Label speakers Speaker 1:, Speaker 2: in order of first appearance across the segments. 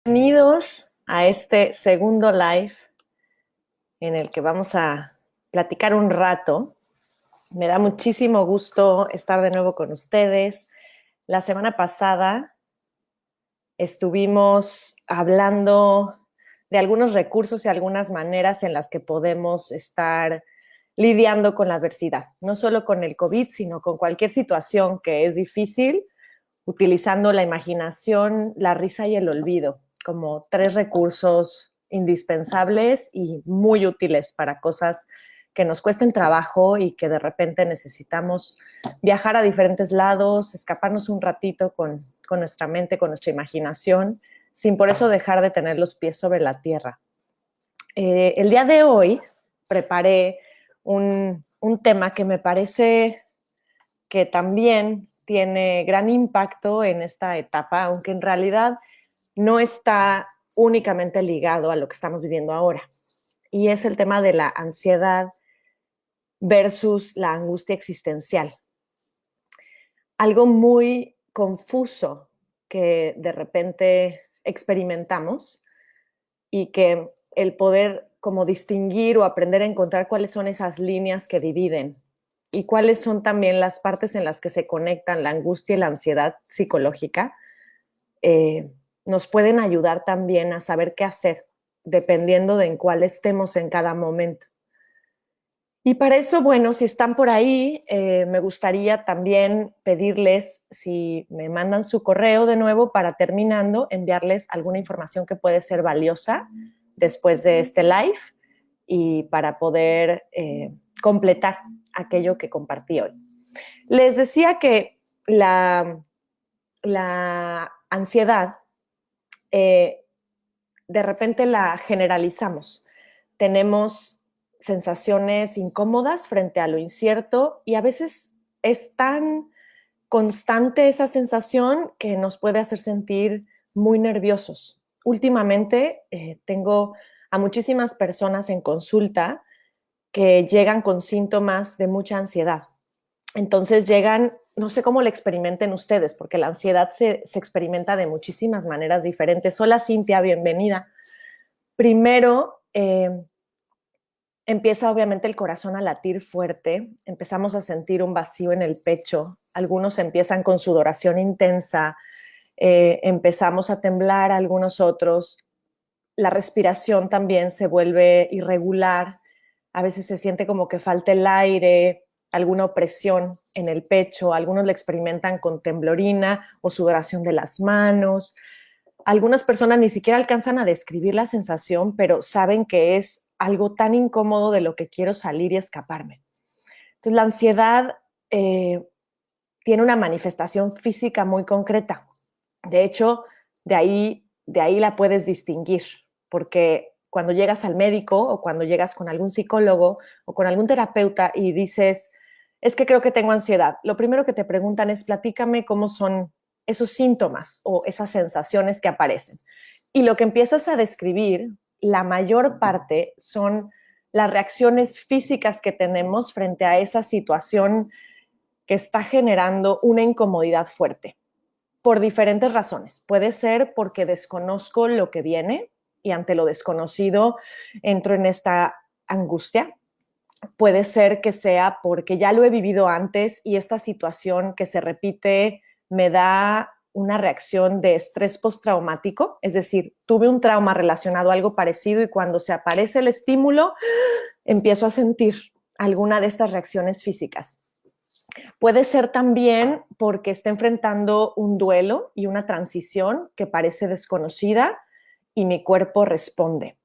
Speaker 1: Bienvenidos a este segundo live en el que vamos a platicar un rato. Me da muchísimo gusto estar de nuevo con ustedes. La semana pasada estuvimos hablando de algunos recursos y algunas maneras en las que podemos estar lidiando con la adversidad, no solo con el COVID, sino con cualquier situación que es difícil, utilizando la imaginación, la risa y el olvido como tres recursos indispensables y muy útiles para cosas que nos cuesten trabajo y que de repente necesitamos viajar a diferentes lados, escaparnos un ratito con nuestra mente, con nuestra imaginación, sin por eso dejar de tener los pies sobre la tierra. El día de hoy preparé un tema que me parece que también tiene gran impacto en esta etapa, aunque en realidad no está únicamente ligado a lo que estamos viviendo ahora. Y es el tema de la ansiedad versus la angustia existencial. Algo muy confuso que de repente experimentamos y que el poder como distinguir o aprender a encontrar cuáles son esas líneas que dividen y cuáles son también las partes en las que se conectan la angustia y la ansiedad psicológica, nos pueden ayudar también a saber qué hacer dependiendo de en cuál estemos en cada momento. Y para eso, bueno, si están por ahí, me gustaría también pedirles, si me mandan su correo de nuevo para terminando, enviarles alguna información que puede ser valiosa después de este live y para poder completar aquello que compartí hoy. Les decía que la ansiedad de repente la generalizamos. Tenemos sensaciones incómodas frente a lo incierto y a veces es tan constante esa sensación que nos puede hacer sentir muy nerviosos. Últimamente tengo a muchísimas personas en consulta que llegan con síntomas de mucha ansiedad. Entonces llegan, no sé cómo lo experimenten ustedes, porque la ansiedad se experimenta de muchísimas maneras diferentes. Hola Cintia, bienvenida. Primero, empieza obviamente el corazón a latir fuerte, empezamos a sentir un vacío en el pecho, algunos empiezan con sudoración intensa, empezamos a temblar, algunos otros, la respiración también se vuelve irregular, a veces se siente como que falta el aire, alguna opresión en el pecho, algunos lo experimentan con temblorina o sudoración de las manos. Algunas personas ni siquiera alcanzan a describir la sensación, pero saben que es algo tan incómodo de lo que quiero salir y escaparme. Entonces, la ansiedad tiene una manifestación física muy concreta. De hecho, de ahí la puedes distinguir, porque cuando llegas al médico o cuando llegas con algún psicólogo o con algún terapeuta y dices, es que creo que tengo ansiedad, lo primero que te preguntan es, platícame cómo son esos síntomas o esas sensaciones que aparecen. Y lo que empiezas a describir, la mayor parte son las reacciones físicas que tenemos frente a esa situación que está generando una incomodidad fuerte por diferentes razones. Puede ser porque desconozco lo que viene y ante lo desconocido entro en esta angustia. Puede ser que sea porque ya lo he vivido antes y esta situación que se repite me da una reacción de estrés postraumático, es decir, tuve un trauma relacionado a algo parecido y cuando se aparece el estímulo empiezo a sentir alguna de estas reacciones físicas. Puede ser también porque está enfrentando un duelo y una transición que parece desconocida y mi cuerpo responde.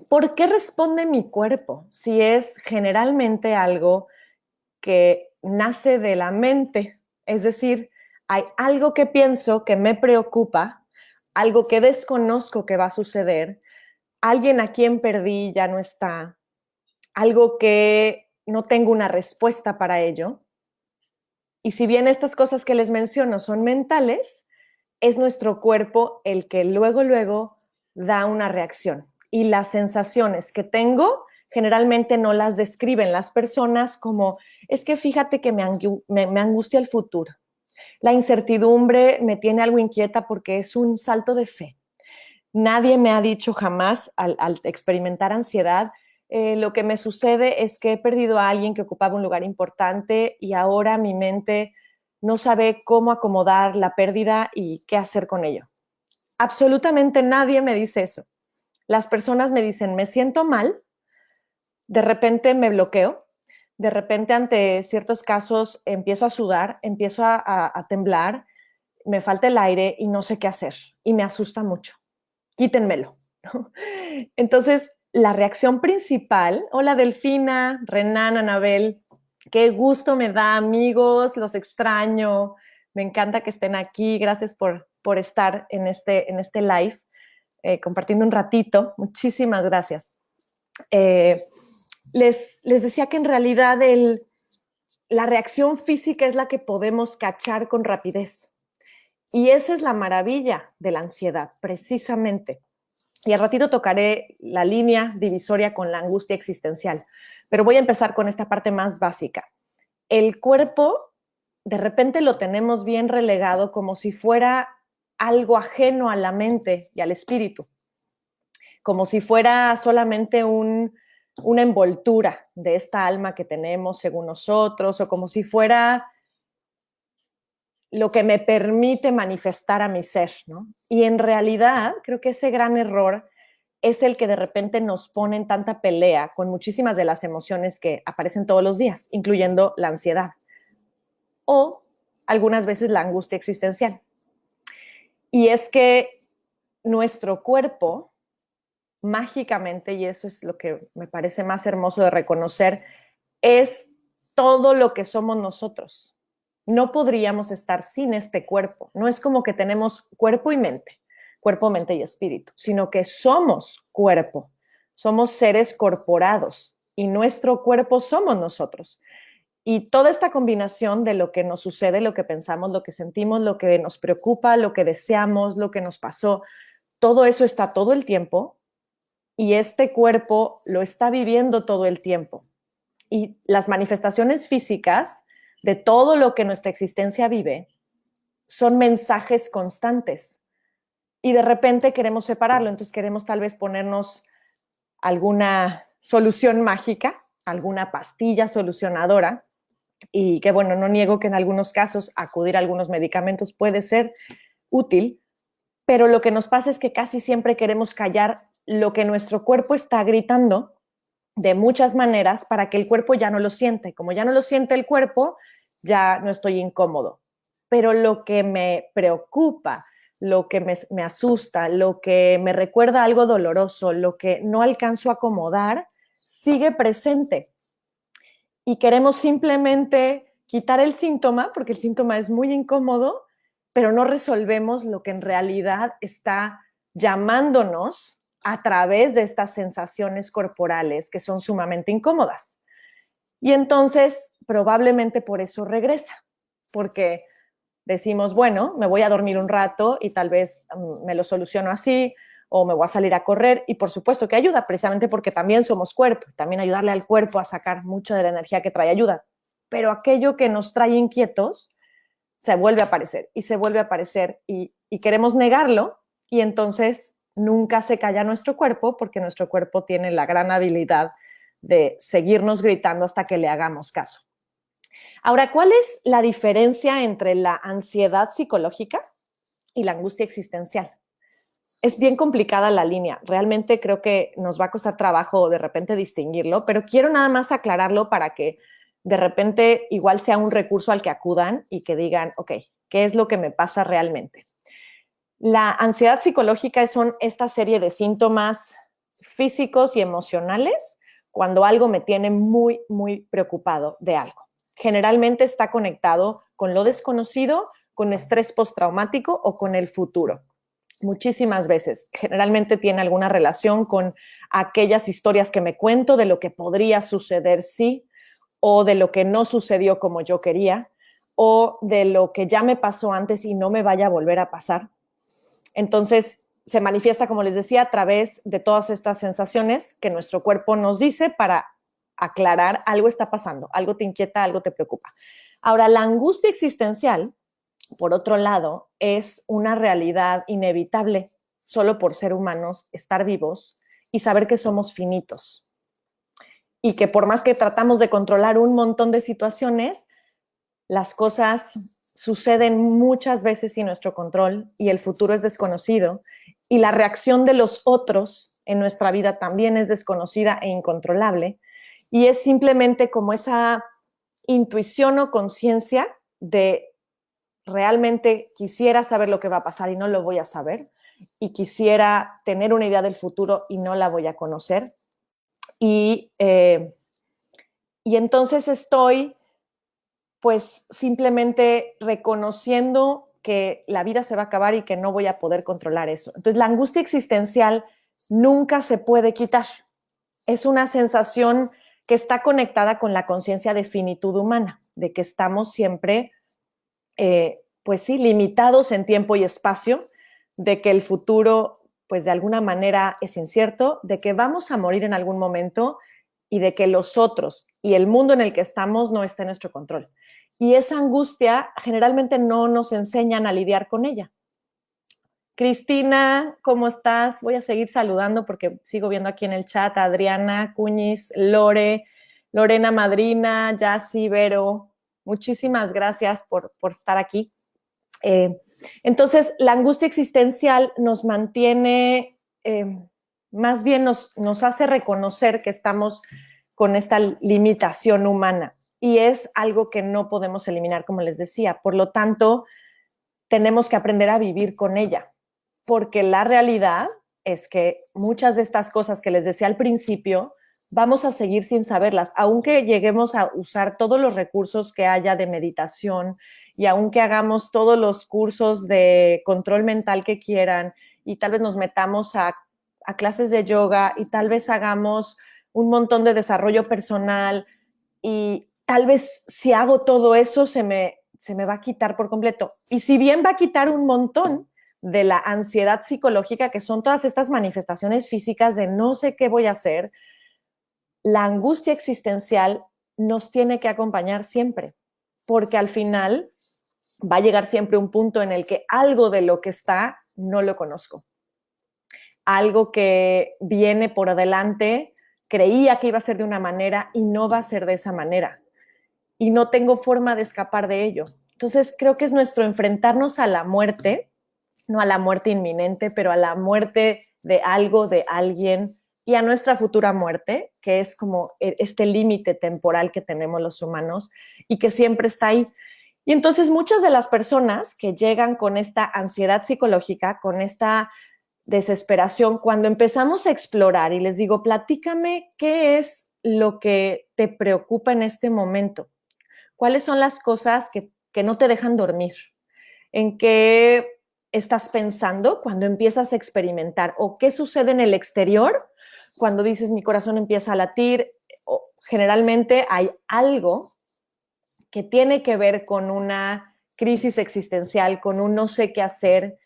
Speaker 1: ¿Por qué responde mi cuerpo? Si es generalmente algo que nace de la mente, es decir, hay algo que pienso que me preocupa, algo que desconozco que va a suceder, alguien a quien perdí ya no está, algo que no tengo una respuesta para ello. Y si bien estas cosas que les menciono son mentales, es nuestro cuerpo el que luego da una reacción. Y las sensaciones que tengo generalmente no las describen las personas como, es que fíjate que me angustia el futuro. La incertidumbre me tiene algo inquieta porque es un salto de fe. Nadie me ha dicho jamás al experimentar ansiedad, lo que me sucede es que he perdido a alguien que ocupaba un lugar importante y ahora mi mente no sabe cómo acomodar la pérdida y qué hacer con ello. Absolutamente nadie me dice eso. Las personas me dicen, me siento mal, de repente me bloqueo, de repente ante ciertos casos empiezo a sudar, empiezo a temblar, me falta el aire y no sé qué hacer y me asusta mucho. Quítenmelo. ¿No? Entonces, la reacción principal, hola Delfina, Renan, Anabel, qué gusto me da, amigos, los extraño, me encanta que estén aquí, gracias por estar en este live, compartiendo un ratito, muchísimas gracias. Les decía que en realidad la reacción física es la que podemos cachar con rapidez. Y esa es la maravilla de la ansiedad, precisamente. Y al ratito tocaré la línea divisoria con la angustia existencial. Pero voy a empezar con esta parte más básica. El cuerpo, de repente lo tenemos bien relegado como si fuera algo ajeno a la mente y al espíritu. Como si fuera solamente una envoltura de esta alma que tenemos según nosotros, o como si fuera lo que me permite manifestar a mi ser, ¿no? Y en realidad creo que ese gran error es el que de repente nos pone en tanta pelea con muchísimas de las emociones que aparecen todos los días, incluyendo la ansiedad o algunas veces la angustia existencial. Y es que nuestro cuerpo, mágicamente, y eso es lo que me parece más hermoso de reconocer, es todo lo que somos nosotros. No podríamos estar sin este cuerpo. No es como que tenemos cuerpo y mente, cuerpo, mente y espíritu, sino que somos cuerpo, somos seres corporados y nuestro cuerpo somos nosotros. Y toda esta combinación de lo que nos sucede, lo que pensamos, lo que sentimos, lo que nos preocupa, lo que deseamos, lo que nos pasó, todo eso está todo el tiempo y este cuerpo lo está viviendo todo el tiempo. Y las manifestaciones físicas de todo lo que nuestra existencia vive son mensajes constantes. Y de repente queremos separarlo, entonces queremos tal vez ponernos alguna solución mágica, alguna pastilla solucionadora, y que bueno, no niego que en algunos casos acudir a algunos medicamentos puede ser útil, pero lo que nos pasa es que casi siempre queremos callar lo que nuestro cuerpo está gritando de muchas maneras para que el cuerpo ya no lo siente. Como ya no lo siente el cuerpo, ya no estoy incómodo. Pero lo que me preocupa, lo que me asusta, lo que me recuerda algo doloroso, lo que no alcanzo a acomodar, sigue presente. Y queremos simplemente quitar el síntoma, porque el síntoma es muy incómodo, pero no resolvemos lo que en realidad está llamándonos a través de estas sensaciones corporales que son sumamente incómodas. Y entonces, probablemente por eso regresa, porque decimos, bueno, me voy a dormir un rato y tal vez me lo soluciono así, o me voy a salir a correr, y por supuesto que ayuda, precisamente porque también somos cuerpo, también ayudarle al cuerpo a sacar mucha de la energía que trae ayuda, pero aquello que nos trae inquietos se vuelve a aparecer y se vuelve a aparecer y queremos negarlo, y entonces nunca se calla nuestro cuerpo, porque nuestro cuerpo tiene la gran habilidad de seguirnos gritando hasta que le hagamos caso. Ahora, ¿cuál es la diferencia entre la ansiedad psicológica y la angustia existencial? Es bien complicada la línea. Realmente creo que nos va a costar trabajo de repente distinguirlo, pero quiero nada más aclararlo para que de repente igual sea un recurso al que acudan y que digan, ok, ¿qué es lo que me pasa realmente? La ansiedad psicológica son esta serie de síntomas físicos y emocionales cuando algo me tiene muy, muy preocupado de algo. Generalmente está conectado con lo desconocido, con estrés postraumático o con el futuro. Muchísimas veces. Generalmente tiene alguna relación con aquellas historias que me cuento de lo que podría suceder si, o de lo que no sucedió como yo quería, o de lo que ya me pasó antes y no me vaya a volver a pasar. Entonces, se manifiesta, como les decía, a través de todas estas sensaciones que nuestro cuerpo nos dice para aclarar algo está pasando, algo te inquieta, algo te preocupa. Ahora, la angustia existencial, por otro lado, es una realidad inevitable solo por ser humanos, estar vivos y saber que somos finitos. Y que por más que tratamos de controlar un montón de situaciones, las cosas suceden muchas veces sin nuestro control y el futuro es desconocido y la reacción de los otros en nuestra vida también es desconocida e incontrolable y es simplemente como esa intuición o conciencia de realmente quisiera saber lo que va a pasar y no lo voy a saber y quisiera tener una idea del futuro y no la voy a conocer y entonces estoy pues simplemente reconociendo que la vida se va a acabar y que no voy a poder controlar eso. Entonces, la angustia existencial nunca se puede quitar. Es una sensación que está conectada con la conciencia de finitud humana, de que estamos siempre, pues sí, limitados en tiempo y espacio, de que el futuro, pues de alguna manera es incierto, de que vamos a morir en algún momento y de que los otros y el mundo en el que estamos no está en nuestro control. Y esa angustia generalmente no nos enseñan a lidiar con ella. Cristina, ¿cómo estás? Voy a seguir saludando porque sigo viendo aquí en el chat a Adriana, Cuñiz, Lore, Lorena Madrina, Yassi, Vero. Muchísimas gracias por estar aquí. Entonces, la angustia existencial nos mantiene, más bien nos hace reconocer que estamos con esta limitación humana y es algo que no podemos eliminar, como les decía. Por lo tanto, tenemos que aprender a vivir con ella, porque la realidad es que muchas de estas cosas que les decía al principio, vamos a seguir sin saberlas, aunque lleguemos a usar todos los recursos que haya de meditación y aunque hagamos todos los cursos de control mental que quieran y tal vez nos metamos a clases de yoga y tal vez hagamos un montón de desarrollo personal y tal vez si hago todo eso se me va a quitar por completo. Y si bien va a quitar un montón de la ansiedad psicológica, que son todas estas manifestaciones físicas de no sé qué voy a hacer, la angustia existencial nos tiene que acompañar siempre, porque al final va a llegar siempre un punto en el que algo de lo que está no lo conozco. Algo que viene por adelante, creía que iba a ser de una manera y no va a ser de esa manera. Y no tengo forma de escapar de ello. Entonces, creo que es nuestro enfrentarnos a la muerte, no a la muerte inminente, pero a la muerte de algo, de alguien, y a nuestra futura muerte, que es como este límite temporal que tenemos los humanos y que siempre está ahí. Y entonces muchas de las personas que llegan con esta ansiedad psicológica, con esta desesperación, cuando empezamos a explorar y les digo, platícame qué es lo que te preocupa en este momento. ¿Cuáles son las cosas que no te dejan dormir? ¿En qué estás pensando cuando empiezas a experimentar? ¿O qué sucede en el exterior cuando dices mi corazón empieza a latir? O, generalmente hay algo que tiene que ver con una crisis existencial, con un no sé qué hacer.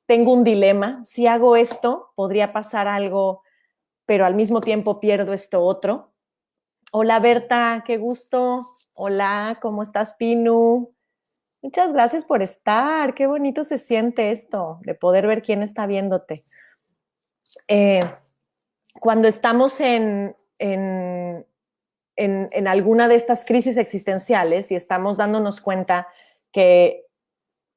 Speaker 1: Tengo un dilema. Si hago esto, podría pasar algo, pero al mismo tiempo pierdo esto otro. Hola Berta, qué gusto. Hola, ¿cómo estás, Pinu? Muchas gracias por estar. Qué bonito se siente esto, de poder ver quién está viéndote. Cuando estamos en alguna de estas crisis existenciales y estamos dándonos cuenta que,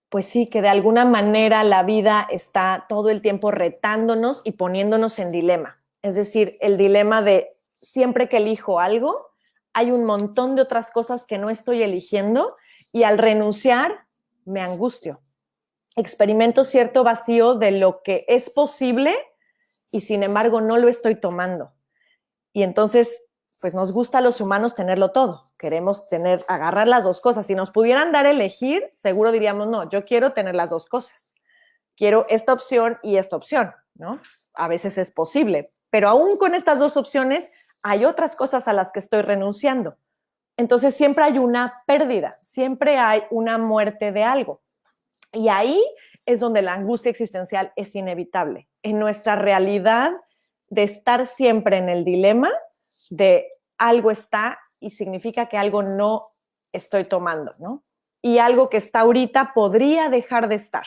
Speaker 1: pues sí, que de alguna manera la vida está todo el tiempo retándonos y poniéndonos en dilema. Es decir, el dilema de siempre que elijo algo, hay un montón de otras cosas que no estoy eligiendo y al renunciar me angustio. Experimento cierto vacío de lo que es posible y sin embargo no lo estoy tomando. Y entonces, pues nos gusta a los humanos tenerlo todo. Queremos agarrar las dos cosas. Si nos pudieran dar a elegir, seguro diríamos, no, yo quiero tener las dos cosas. Quiero esta opción y esta opción, ¿no? A veces es posible, pero aún con estas dos opciones hay otras cosas a las que estoy renunciando. Entonces siempre hay una pérdida, siempre hay una muerte de algo. Y ahí es donde la angustia existencial es inevitable. En nuestra realidad de estar siempre en el dilema de algo está y significa que algo no estoy tomando, ¿no? Y algo que está ahorita podría dejar de estar.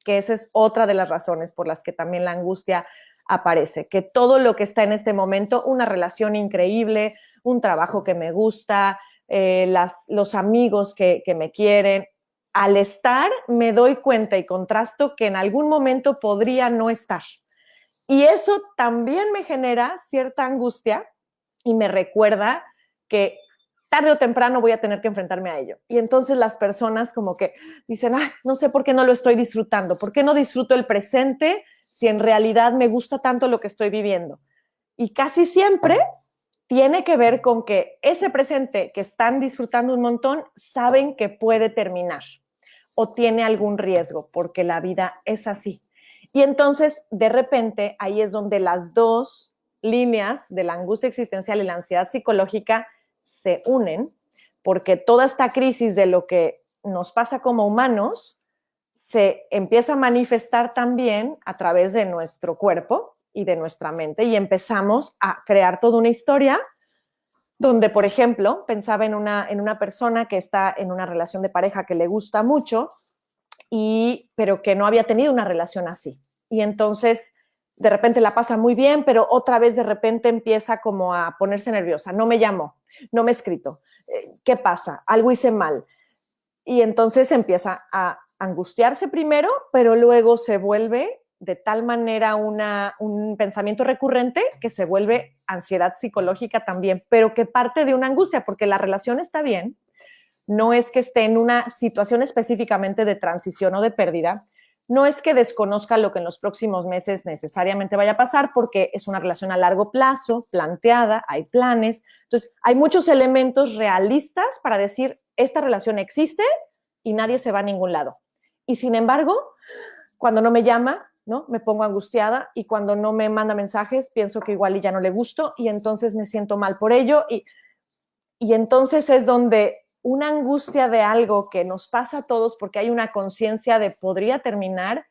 Speaker 1: que esa es otra de las razones por las que también la angustia aparece, que todo lo que está en este momento, una relación increíble, un trabajo que me gusta, los amigos que me quieren, al estar me doy cuenta y contrasto que en algún momento podría no estar. Y eso también me genera cierta angustia y me recuerda que tarde o temprano voy a tener que enfrentarme a ello. Y entonces las personas como que dicen, ay, no sé por qué no lo estoy disfrutando, por qué no disfruto el presente si en realidad me gusta tanto lo que estoy viviendo. Y casi siempre tiene que ver con que ese presente que están disfrutando un montón saben que puede terminar o tiene algún riesgo, porque la vida es así. Y entonces, de repente, ahí es donde las dos líneas de la angustia existencial y la ansiedad psicológica se unen, porque toda esta crisis de lo que nos pasa como humanos se empieza a manifestar también a través de nuestro cuerpo y de nuestra mente, y empezamos a crear toda una historia donde, por ejemplo, pensaba en una persona que está en una relación de pareja que le gusta mucho, pero que no había tenido una relación así. Y entonces, de repente la pasa muy bien, pero otra vez de repente empieza como a ponerse nerviosa. No me llamó, no me he escrito. ¿Qué pasa? Algo hice mal. Y entonces empieza a angustiarse primero, pero luego se vuelve de tal manera un pensamiento recurrente que se vuelve ansiedad psicológica también, pero que parte de una angustia, porque la relación está bien, no es que esté en una situación específicamente de transición o de pérdida, no es que desconozca lo que en los próximos meses necesariamente vaya a pasar, porque es una relación a largo plazo, planteada, hay planes. Entonces, hay muchos elementos realistas para decir, esta relación existe y nadie se va a ningún lado. Y sin embargo, cuando no me llama, ¿no? Me pongo angustiada, y cuando no me manda mensajes, pienso que igual y ya no le gusto, y entonces me siento mal por ello, y entonces es donde una angustia de algo que nos pasa a todos porque hay una conciencia de podría terminar,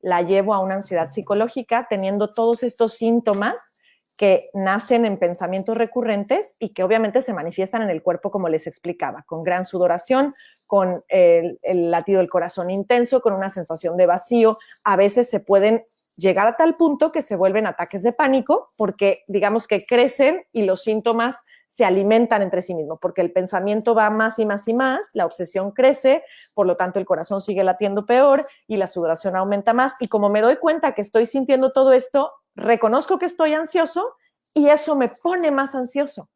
Speaker 1: la llevo a una ansiedad psicológica teniendo todos estos síntomas que nacen en pensamientos recurrentes y que obviamente se manifiestan en el cuerpo, como les explicaba, con gran sudoración, con el latido del corazón intenso, con una sensación de vacío. A veces se pueden llegar a tal punto que se vuelven ataques de pánico porque digamos que crecen y los síntomas se alimentan entre sí mismos, porque el pensamiento va más y más y más, la obsesión crece, por lo tanto el corazón sigue latiendo peor y la sudoración aumenta más, y como me doy cuenta que estoy sintiendo todo esto, reconozco que estoy ansioso y eso me pone más ansioso,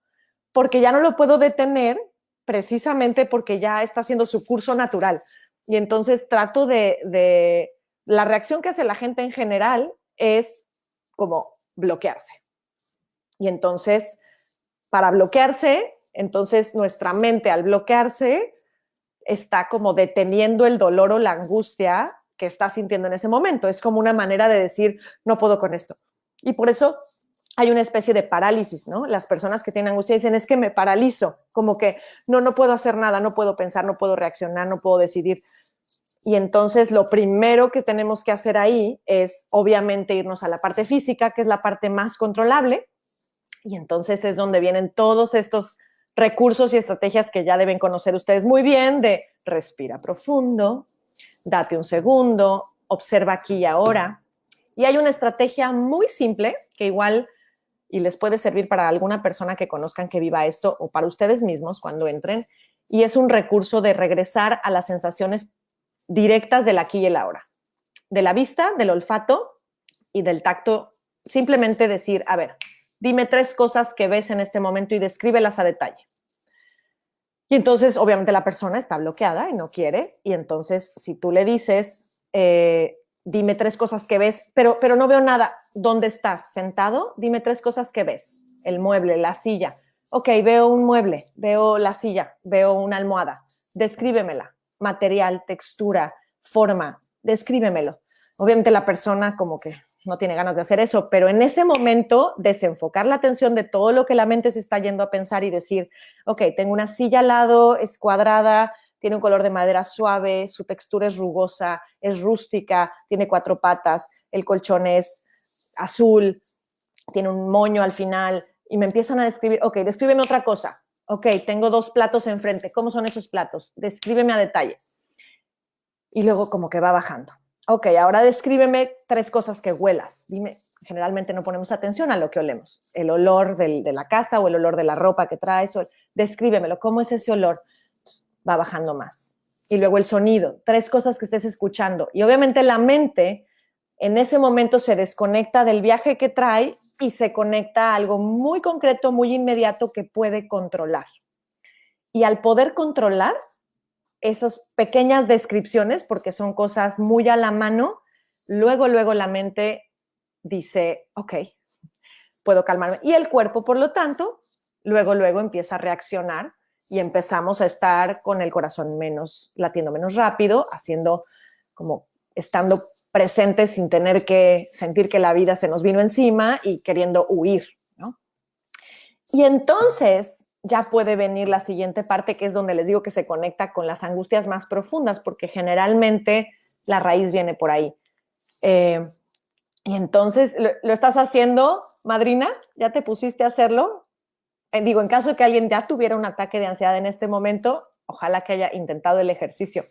Speaker 1: porque ya no lo puedo detener precisamente porque ya está haciendo su curso natural. Y entonces trato la reacción que hace la gente en general es como bloquearse. Y entonces, para bloquearse, entonces nuestra mente al bloquearse está como deteniendo el dolor o la angustia que está sintiendo en ese momento. Es como una manera de decir, no puedo con esto. Y por eso hay una especie de parálisis, ¿no? Las personas que tienen angustia dicen, es que me paralizo, como que no puedo hacer nada, no puedo pensar, no puedo reaccionar, no puedo decidir. Y entonces lo primero que tenemos que hacer ahí es obviamente irnos a la parte física, que es la parte más controlable, y entonces es donde vienen todos estos recursos y estrategias que ya deben conocer ustedes muy bien, de respira profundo, date un segundo, observa aquí y ahora. Y hay una estrategia muy simple que igual y les puede servir para alguna persona que conozcan que viva esto o para ustedes mismos cuando entren, y es un recurso de regresar a las sensaciones directas del aquí y el ahora, de la vista, del olfato y del tacto. Simplemente decir, a ver, dime 3 cosas que ves en este momento y descríbelas a detalle. Y entonces, obviamente, la persona está bloqueada y no quiere. Y entonces, si tú le dices, dime 3 cosas que ves, pero no veo nada. ¿Dónde estás? ¿Sentado? Dime 3 cosas que ves. El mueble, la silla. Ok, veo un mueble, veo la silla, veo una almohada. Descríbemela. Material, textura, forma. Descríbemelo. Obviamente la persona como que no tiene ganas de hacer eso, pero en ese momento desenfocar la atención de todo lo que la mente se está yendo a pensar y decir, ok, tengo una silla al lado, es cuadrada, tiene un color de madera suave, su textura es rugosa, es rústica, tiene 4 patas, el colchón es azul, tiene un moño al final, y me empiezan a describir, ok, descríbeme otra cosa. Ok, tengo 2 platos enfrente, ¿cómo son esos platos? Descríbeme a detalle. Y luego como que va bajando. Ok, ahora descríbeme 3 cosas que huelas. Dime, generalmente no ponemos atención a lo que olemos. El olor de la casa o el olor de la ropa que traes. Descríbemelo, ¿cómo es ese olor? Pues, va bajando más. Y luego el sonido, 3 cosas que estés escuchando. Y obviamente la mente en ese momento se desconecta del viaje que trae y se conecta a algo muy concreto, muy inmediato que puede controlar. Y al poder controlar, esas pequeñas descripciones, porque son cosas muy a la mano, luego la mente dice, ok, puedo calmarme. Y el cuerpo, por lo tanto, luego empieza a reaccionar y empezamos a estar con el corazón latiendo menos rápido, haciendo como estando presentes sin tener que sentir que la vida se nos vino encima y queriendo huir, ¿no? Y entonces ya puede venir la siguiente parte, que es donde les digo que se conecta con las angustias más profundas, porque generalmente la raíz viene por ahí. Y entonces, ¿lo estás haciendo, madrina? ¿Ya te pusiste a hacerlo? Digo, en caso de que alguien ya tuviera un ataque de ansiedad en este momento, ojalá que haya intentado el ejercicio.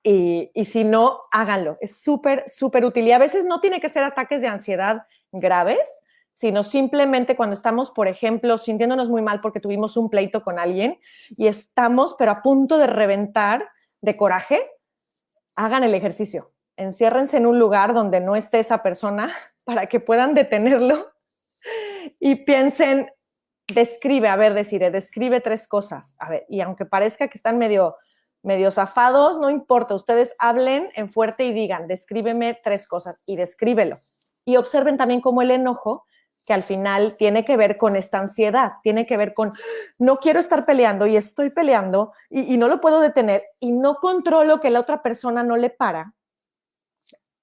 Speaker 1: Y si no, háganlo. Es súper, súper útil. Y a veces no tiene que ser ataques de ansiedad graves, sino simplemente cuando estamos, por ejemplo, sintiéndonos muy mal porque tuvimos un pleito con alguien y estamos, pero a punto de reventar de coraje, hagan el ejercicio. Enciérrense en un lugar donde no esté esa persona para que puedan detenerlo y piensen, describe 3 cosas. A ver, y aunque parezca que están medio zafados, no importa, ustedes hablen en fuerte y digan, descríbeme 3 cosas y descríbelo. Y observen también cómo el enojo, que al final tiene que ver con esta ansiedad, tiene que ver con no quiero estar peleando y estoy peleando y no lo puedo detener y no controlo que la otra persona no le para.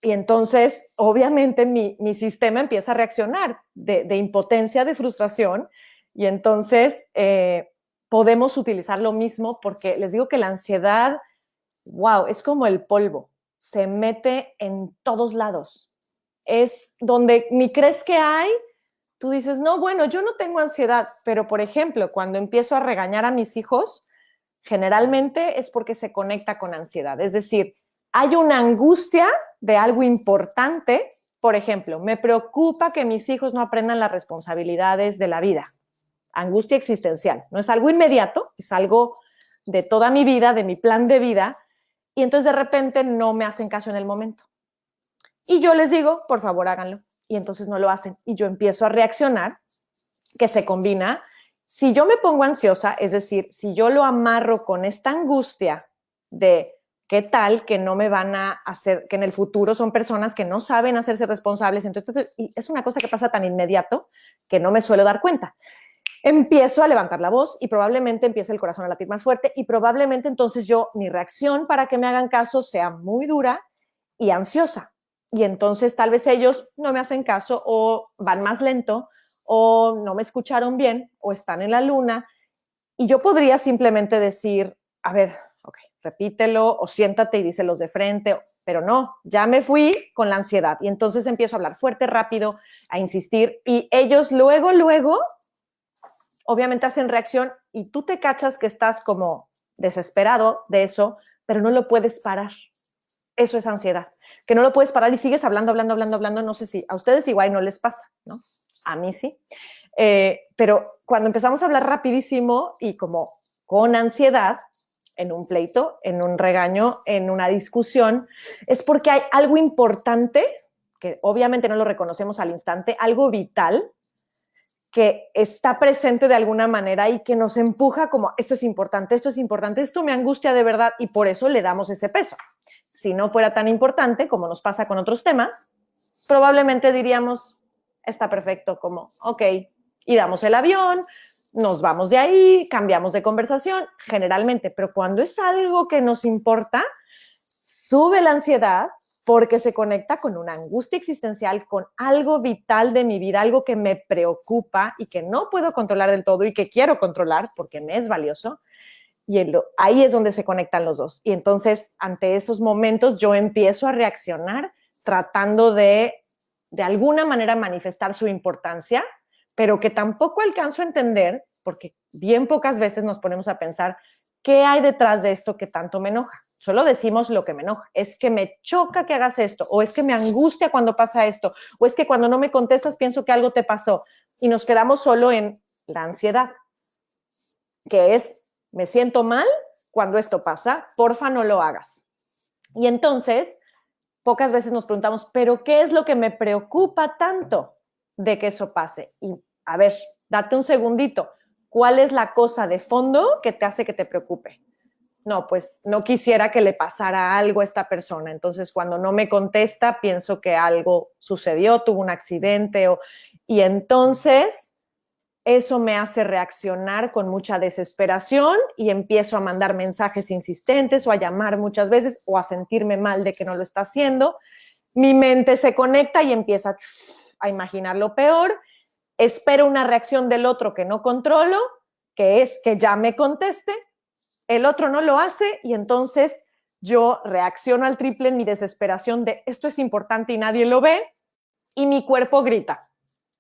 Speaker 1: Y entonces, obviamente, mi sistema empieza a reaccionar de impotencia, de frustración, y entonces podemos utilizar lo mismo porque les digo que la ansiedad, wow, es como el polvo, se mete en todos lados. Es donde ni crees que hay, tú dices, no, bueno, yo no tengo ansiedad, pero por ejemplo, cuando empiezo a regañar a mis hijos, generalmente es porque se conecta con ansiedad. Es decir, hay una angustia de algo importante. Por ejemplo, me preocupa que mis hijos no aprendan las responsabilidades de la vida. Angustia existencial. No es algo inmediato, es algo de toda mi vida, de mi plan de vida, y entonces de repente no me hacen caso en el momento. Y yo les digo, por favor, háganlo. Y entonces no lo hacen. Y yo empiezo a reaccionar, que se combina. Si yo me pongo ansiosa, es decir, si yo lo amarro con esta angustia de qué tal que no me van a hacer, que en el futuro son personas que no saben hacerse responsables, entonces y es una cosa que pasa tan inmediato que no me suelo dar cuenta. Empiezo a levantar la voz y probablemente empiece el corazón a latir más fuerte y probablemente entonces mi reacción para que me hagan caso sea muy dura y ansiosa. Y entonces tal vez ellos no me hacen caso o van más lento o no me escucharon bien o están en la luna. Y yo podría simplemente decir, a ver, ok, repítelo o siéntate y díselos de frente, pero no, ya me fui con la ansiedad y entonces empiezo a hablar fuerte, rápido, a insistir y ellos luego, obviamente hacen reacción y tú te cachas que estás como desesperado de eso, pero no lo puedes parar. Eso es ansiedad, que no lo puedes parar y sigues hablando, no sé si a ustedes igual no les pasa, ¿no? A mí sí. Pero cuando empezamos a hablar rapidísimo y como con ansiedad, en un pleito, en un regaño, en una discusión, es porque hay algo importante, que obviamente no lo reconocemos al instante, algo vital, que está presente de alguna manera y que nos empuja como esto es importante, esto me angustia de verdad y por eso le damos ese peso. Si no fuera tan importante, como nos pasa con otros temas, probablemente diríamos, está perfecto, como, ok, y damos el avión, nos vamos de ahí, cambiamos de conversación, generalmente, pero cuando es algo que nos importa, sube la ansiedad porque se conecta con una angustia existencial, con algo vital de mi vida, algo que me preocupa y que no puedo controlar del todo y que quiero controlar porque me es valioso. Y ahí es donde se conectan los dos. Y entonces, ante esos momentos, yo empiezo a reaccionar tratando de alguna manera manifestar su importancia, pero que tampoco alcanzo a entender, porque bien pocas veces nos ponemos a pensar qué hay detrás de esto que tanto me enoja. Solo decimos lo que me enoja. Es que me choca que hagas esto, o es que me angustia cuando pasa esto, o es que cuando no me contestas pienso que algo te pasó. Y nos quedamos solo en la ansiedad, que es, me siento mal cuando esto pasa, porfa no lo hagas. Y entonces, pocas veces nos preguntamos, ¿pero qué es lo que me preocupa tanto de que eso pase? Y a ver, date un segundito. ¿Cuál es la cosa de fondo que te hace que te preocupe? No, pues no quisiera que le pasara algo a esta persona. Entonces, cuando no me contesta, pienso que algo sucedió, tuvo un accidente, y entonces eso me hace reaccionar con mucha desesperación y empiezo a mandar mensajes insistentes o a llamar muchas veces o a sentirme mal de que no lo está haciendo. Mi mente se conecta y empieza a imaginar lo peor. Espero una reacción del otro que no controlo, que es que ya me conteste. El otro no lo hace y entonces yo reacciono al triple en mi desesperación de esto es importante y nadie lo ve, y mi cuerpo grita,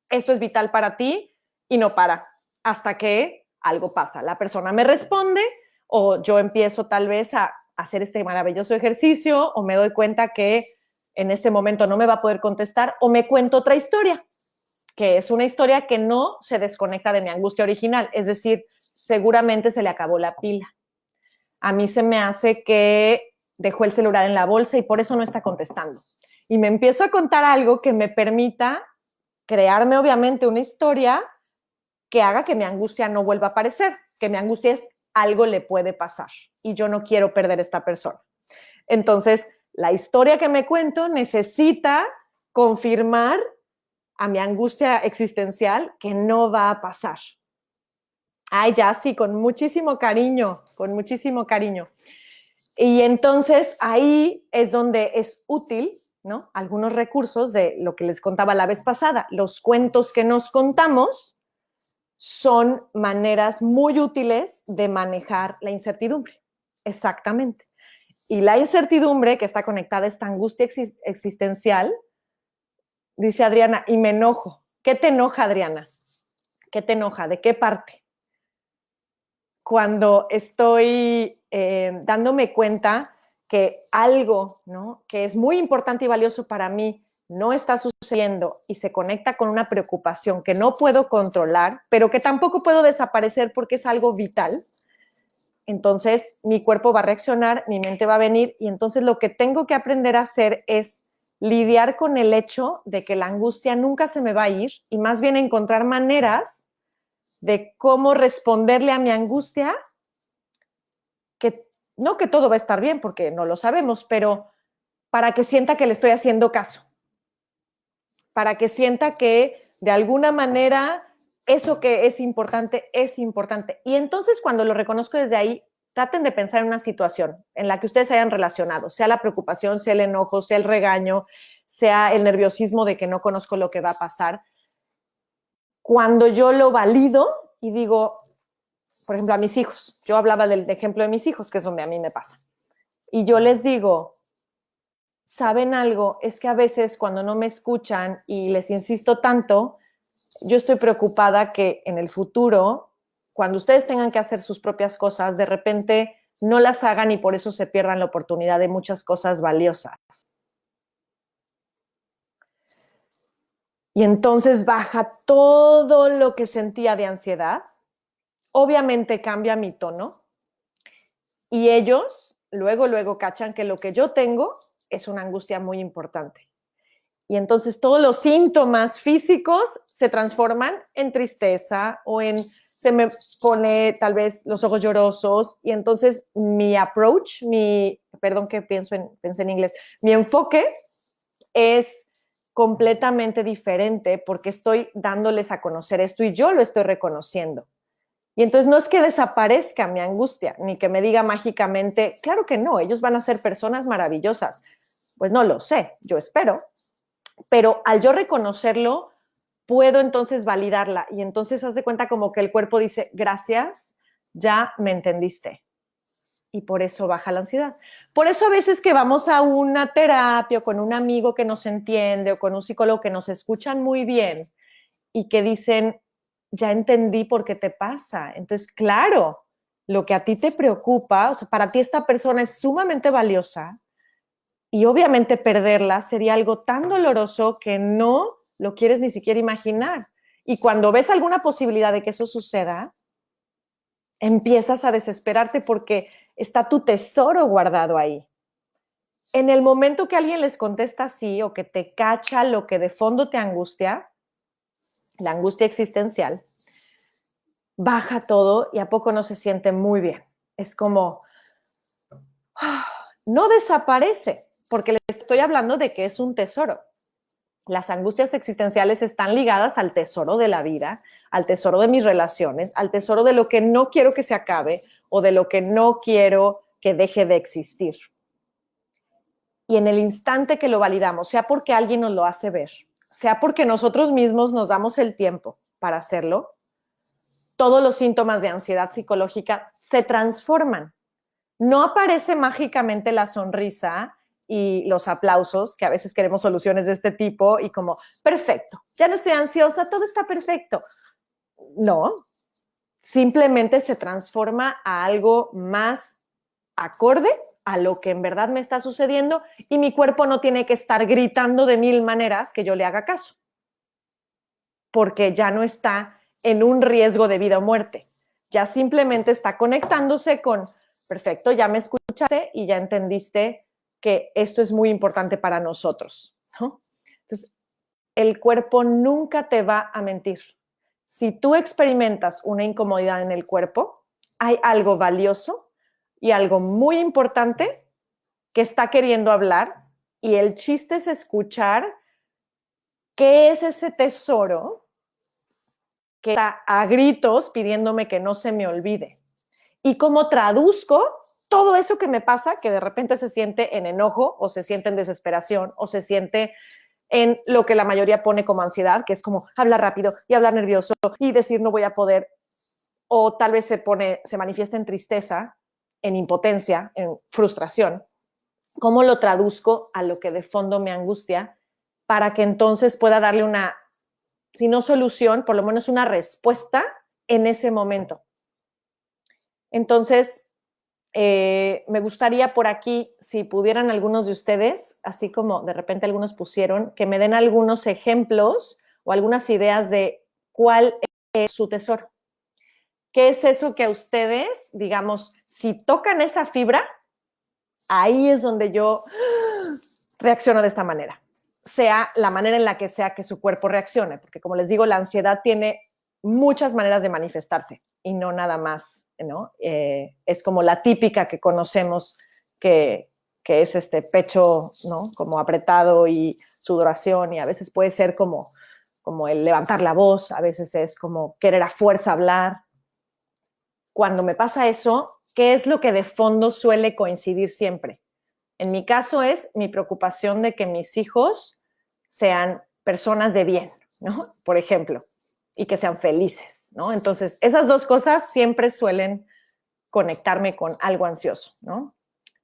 Speaker 1: esto es vital para ti, y no para, hasta que algo pasa. La persona me responde o yo empiezo tal vez a hacer este maravilloso ejercicio o me doy cuenta que en este momento no me va a poder contestar o me cuento otra historia, que es una historia que no se desconecta de mi angustia original, es decir, seguramente se le acabó la pila. A mí se me hace que dejó el celular en la bolsa y por eso no está contestando. Y me empiezo a contar algo que me permita crearme obviamente una historia que haga que mi angustia no vuelva a aparecer, que mi angustia es algo le puede pasar y yo no quiero perder a esta persona. Entonces, la historia que me cuento necesita confirmar a mi angustia existencial que no va a pasar. Ay, ya sí, con muchísimo cariño, con muchísimo cariño. Y entonces ahí es donde es útil, ¿no? Algunos recursos de lo que les contaba la vez pasada, los cuentos que nos contamos son maneras muy útiles de manejar la incertidumbre. Exactamente. Y la incertidumbre que está conectada a esta angustia existencial, dice Adriana, y me enojo. ¿Qué te enoja, Adriana? ¿Qué te enoja? ¿De qué parte? Cuando estoy dándome cuenta que algo, ¿no?, que es muy importante y valioso para mí no está sucediendo y se conecta con una preocupación que no puedo controlar, pero que tampoco puedo desaparecer porque es algo vital, entonces mi cuerpo va a reaccionar, mi mente va a venir y entonces lo que tengo que aprender a hacer es lidiar con el hecho de que la angustia nunca se me va a ir y más bien encontrar maneras de cómo responderle a mi angustia, que no que todo va a estar bien, porque no lo sabemos, pero para que sienta que le estoy haciendo caso, para que sienta que de alguna manera eso que es importante, es importante. Y entonces cuando lo reconozco desde ahí, traten de pensar en una situación en la que ustedes se hayan relacionado, sea la preocupación, sea el enojo, sea el regaño, sea el nerviosismo de que no conozco lo que va a pasar. Cuando yo lo valido y digo, por ejemplo, a mis hijos, yo hablaba del ejemplo de mis hijos, que es donde a mí me pasa, y yo les digo, ¿saben algo? Es que a veces cuando no me escuchan y les insisto tanto, yo estoy preocupada que en el futuro, cuando ustedes tengan que hacer sus propias cosas, de repente no las hagan y por eso se pierdan la oportunidad de muchas cosas valiosas. Y entonces baja todo lo que sentía de ansiedad. Obviamente cambia mi tono y ellos luego cachan que lo que yo tengo es una angustia muy importante. Y entonces todos los síntomas físicos se transforman en tristeza o en se me pone tal vez los ojos llorosos y entonces mi approach, perdón que pensé en inglés, mi enfoque es completamente diferente porque estoy dándoles a conocer esto y yo lo estoy reconociendo. Y entonces no es que desaparezca mi angustia, ni que me diga mágicamente, claro que no, ellos van a ser personas maravillosas. Pues no lo sé, yo espero. Pero al yo reconocerlo, puedo entonces validarla. Y entonces haz de cuenta como que el cuerpo dice, gracias, ya me entendiste. Y por eso baja la ansiedad. Por eso a veces que vamos a una terapia o con un amigo que nos entiende o con un psicólogo que nos escuchan muy bien y que dicen, ya entendí por qué te pasa. Entonces, claro, lo que a ti te preocupa, o sea, para ti esta persona es sumamente valiosa y obviamente perderla sería algo tan doloroso que no lo quieres ni siquiera imaginar. Y cuando ves alguna posibilidad de que eso suceda, empiezas a desesperarte porque está tu tesoro guardado ahí. En el momento que alguien les contesta así o que te cacha lo que de fondo te angustia, la angustia existencial, baja todo y a poco no se siente muy bien. Es como, no desaparece, porque les estoy hablando de que es un tesoro. Las angustias existenciales están ligadas al tesoro de la vida, al tesoro de mis relaciones, al tesoro de lo que no quiero que se acabe o de lo que no quiero que deje de existir. Y en el instante que lo validamos, sea porque alguien nos lo hace ver, sea porque nosotros mismos nos damos el tiempo para hacerlo, todos los síntomas de ansiedad psicológica se transforman. No aparece mágicamente la sonrisa y los aplausos, que a veces queremos soluciones de este tipo y como, perfecto, ya no estoy ansiosa, todo está perfecto. No, simplemente se transforma a algo más acorde a lo que en verdad me está sucediendo y mi cuerpo no tiene que estar gritando de mil maneras que yo le haga caso, porque ya no está en un riesgo de vida o muerte. Ya simplemente está conectándose con, perfecto, ya me escuchaste y ya entendiste que esto es muy importante para nosotros, ¿no? Entonces, el cuerpo nunca te va a mentir. Si tú experimentas una incomodidad en el cuerpo, hay algo valioso y algo muy importante que está queriendo hablar y el chiste es escuchar qué es ese tesoro que está a gritos pidiéndome que no se me olvide. Y cómo traduzco todo eso que me pasa, que de repente se siente en enojo o se siente en desesperación o se siente en lo que la mayoría pone como ansiedad, que es como hablar rápido y hablar nervioso y decir no voy a poder, o tal vez se manifiesta en tristeza, en impotencia, en frustración. ¿Cómo lo traduzco a lo que de fondo me angustia para que entonces pueda darle una, si no solución, por lo menos una respuesta en ese momento? Entonces, me gustaría por aquí, si pudieran algunos de ustedes, así como de repente algunos pusieron, que me den algunos ejemplos o algunas ideas de cuál es su tesoro. ¿Qué es eso que a ustedes, digamos, si tocan esa fibra, ahí es donde yo reacciono de esta manera? Sea la manera en la que sea que su cuerpo reaccione, porque como les digo, la ansiedad tiene muchas maneras de manifestarse y no nada más, ¿no? Es como la típica que conocemos que es este pecho, ¿no? Como apretado y sudoración y a veces puede ser como el levantar la voz, a veces es como querer a fuerza hablar. Cuando me pasa eso, ¿qué es lo que de fondo suele coincidir siempre? En mi caso es mi preocupación de que mis hijos sean personas de bien, ¿no? Por ejemplo, y que sean felices, ¿no? Entonces, esas dos cosas siempre suelen conectarme con algo ansioso, ¿no?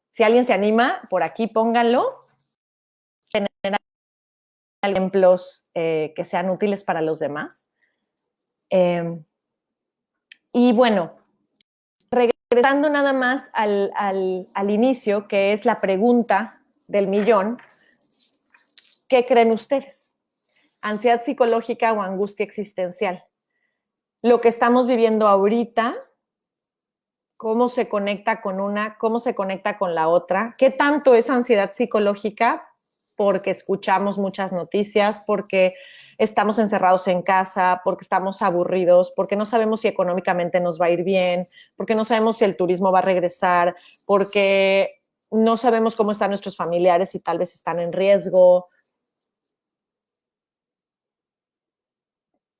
Speaker 1: Si alguien se anima, por aquí pónganlo. Tener ejemplos que sean útiles para los demás. Y bueno, regresando nada más al inicio, que es la pregunta del millón, ¿qué creen ustedes? ¿Ansiedad psicológica o angustia existencial? Lo que estamos viviendo ahorita, cómo se conecta con una, cómo se conecta con la otra, qué tanto es ansiedad psicológica porque escuchamos muchas noticias, porque estamos encerrados en casa, porque estamos aburridos, porque no sabemos si económicamente nos va a ir bien, porque no sabemos si el turismo va a regresar, porque no sabemos cómo están nuestros familiares y tal vez están en riesgo.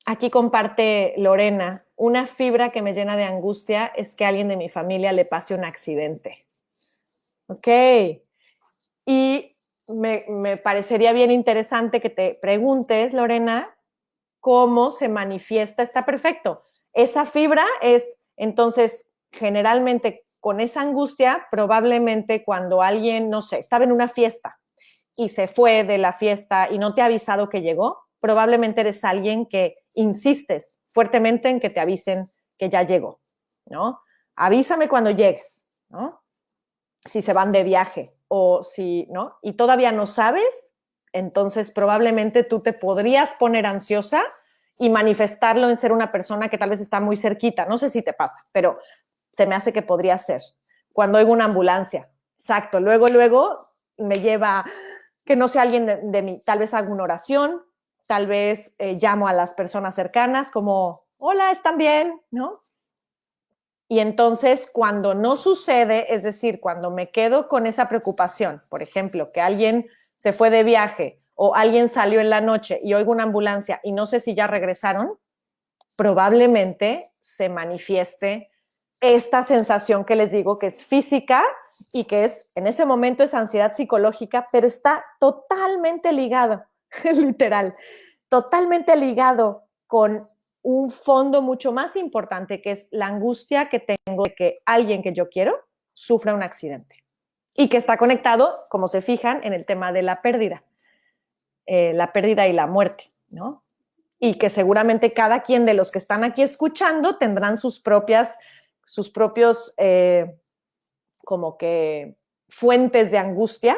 Speaker 1: Aquí comparte Lorena, una fibra que me llena de angustia es que a alguien de mi familia le pase un accidente. Ok. Y me parecería bien interesante que te preguntes, Lorena, cómo se manifiesta. Está perfecto. Esa fibra es, entonces, generalmente con esa angustia, probablemente cuando alguien, no sé, estaba en una fiesta y se fue de la fiesta y no te ha avisado que llegó, probablemente eres alguien que insistes fuertemente en que te avisen que ya llegó, ¿no? Avísame cuando llegues, ¿no? Si se van de viaje o si, ¿no? Y todavía no sabes, entonces probablemente tú te podrías poner ansiosa y manifestarlo en ser una persona que tal vez está muy cerquita. No sé si te pasa, pero se me hace que podría ser. Cuando oigo una ambulancia, exacto. Luego me lleva que no sea alguien de mí. Tal vez hago una oración, tal vez llamo a las personas cercanas como, hola, ¿están bien? ¿No? Y entonces, cuando no sucede, es decir, cuando me quedo con esa preocupación, por ejemplo, que alguien se fue de viaje o alguien salió en la noche y oigo una ambulancia y no sé si ya regresaron, probablemente se manifieste esta sensación que les digo que es física y que es, en ese momento es ansiedad psicológica, pero está totalmente ligado, literal, totalmente ligado con un fondo mucho más importante, que es la angustia que tengo de que alguien que yo quiero sufra un accidente. Y que está conectado, como se fijan, en el tema de la pérdida y la muerte, ¿no? Y que seguramente cada quien de los que están aquí escuchando tendrán sus propios como que fuentes de angustia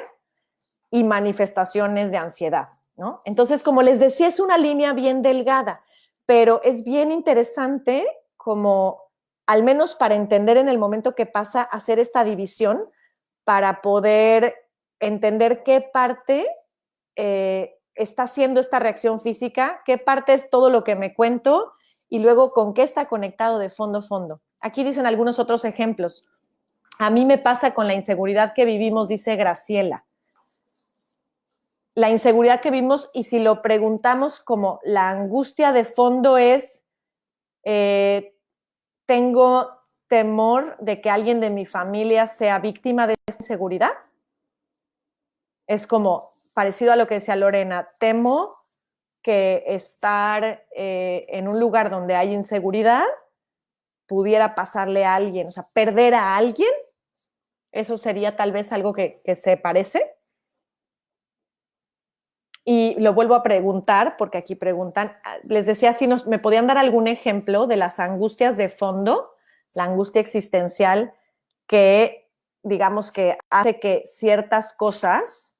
Speaker 1: y manifestaciones de ansiedad, ¿no? Entonces, como les decía, es una línea bien delgada, pero es bien interesante como, al menos para entender en el momento que pasa, hacer esta división para poder entender qué parte está haciendo esta reacción física, qué parte es todo lo que me cuento y luego con qué está conectado de fondo a fondo. Aquí dicen algunos otros ejemplos. A mí me pasa con la inseguridad que vivimos, dice Graciela. La inseguridad que vivimos, y si lo preguntamos como la angustia de fondo es, tengo temor de que alguien de mi familia sea víctima de esa inseguridad. Es como parecido a lo que decía Lorena, temo que estar en un lugar donde hay inseguridad pudiera pasarle a alguien, o sea, perder a alguien, eso sería tal vez algo que se parece. Y lo vuelvo a preguntar, porque aquí preguntan, les decía si me podían dar algún ejemplo de las angustias de fondo, la angustia existencial que, digamos, que hace que ciertas cosas